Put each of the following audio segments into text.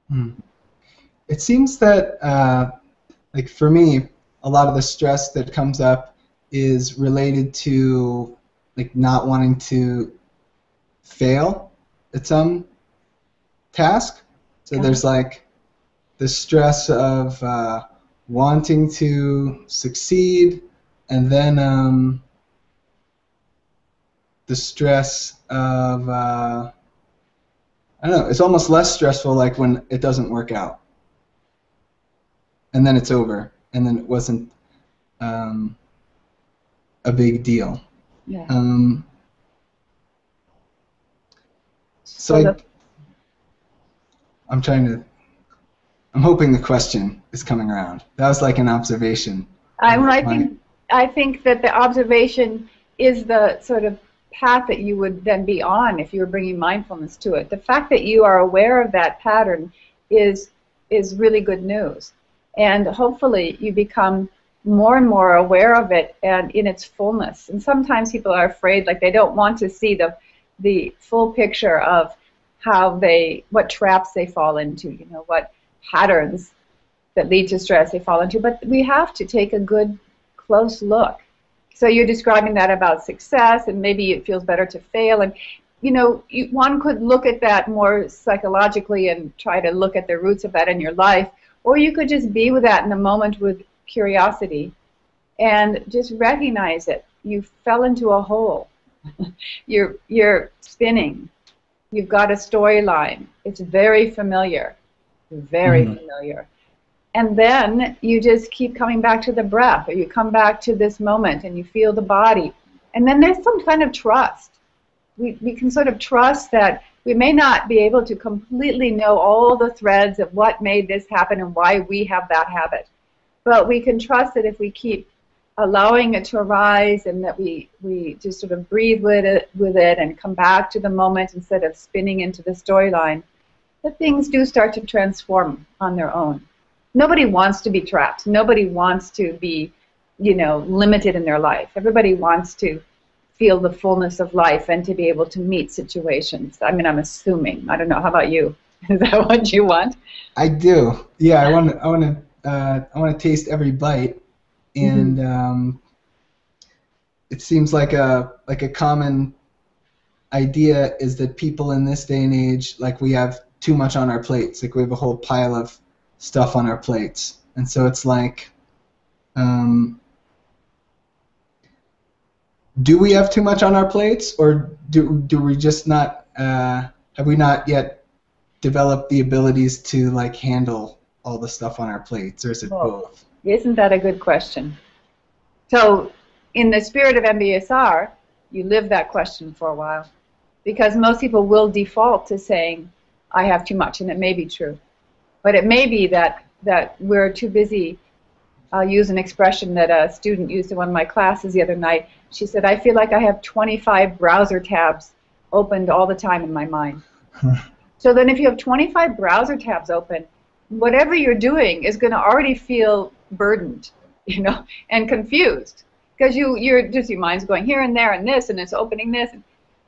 Hmm. It seems that, like for me, a lot of the stress that comes up is related to like not wanting to fail at some task. So Uh-huh. there's like the stress of wanting to succeed, and then the stress of I don't know. It's almost less stressful like when it doesn't work out, and then it's over, and then it wasn't um, a big deal. Yeah. Um, so So the I'm trying to. I'm hoping the question is coming around. That was like an observation I, of I my. think I think that the observation is the sort of path that you would then be on if you were bringing mindfulness to it. The fact that you are aware of that pattern is is really good news, and hopefully you become more and more aware of it and in its fullness. And sometimes people are afraid, like they don't want to see the full picture of how they what traps they fall into, you know, what patterns that lead to stress they fall into. But we have to take a good, close look. So you're describing that about success, and maybe it feels better to fail. And, you know, one could look at that more psychologically and try to look at the roots of that in your life. Or you could just be with that in the moment with curiosity and just recognize it. You fell into a hole. You're spinning. You've got a storyline. It's very familiar. Very Mhm. familiar. And then you just keep coming back to the breath, or you come back to this moment and you feel the body. And then there's some kind of trust. We can sort of trust that we may not be able to completely know all the threads of what made this happen and why we have that habit. But we can trust that if we keep allowing it to arise, and that we just sort of breathe with it and come back to the moment instead of spinning into the storyline, that things do start to transform on their own. Nobody wants to be trapped. Nobody wants to be, you know, limited in their life. Everybody wants to feel the fullness of life and to be able to meet situations. I mean, I'm assuming. I don't know. How about you? Is that what you want? I do. Yeah, I want to taste every bite, Mm-hmm. and it seems like a common idea is that people in this day and age, like we have too much on our plates. Like we have a whole pile of stuff on our plates, and so it's like, um, do we have too much on our plates, or do we just not have we not yet developed the abilities to like handle all the stuff on our plates, or is it Well, both? isn't that a good question? So, in the spirit of MBSR, you live that question for a while, because most people will default to saying, I have too much, and it may be true. But it may be that we're too busy. I'll use an expression that a student used in one of my classes the other night. She said, I feel like I have 25 browser tabs opened all the time in my mind. So then if you have 25 browser tabs open, whatever you're doing is going to already feel burdened, you know, and confused, because you're just, your mind's going here and there and this, and it's opening this.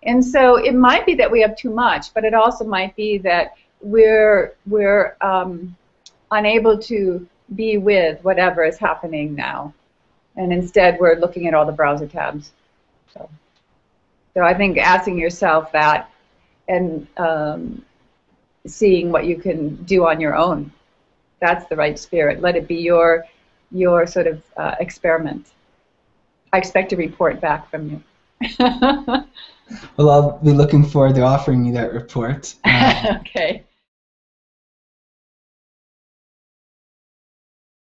And so it might be that we have too much, but it also might be that we're unable to be with whatever is happening now, and instead we're looking at all the browser tabs. So, so I think asking yourself that, and seeing what you can do on your own, that's the right spirit. Let it be your sort of experiment. I expect a report back from you. Well, I'll be looking forward to offering you that report. Okay.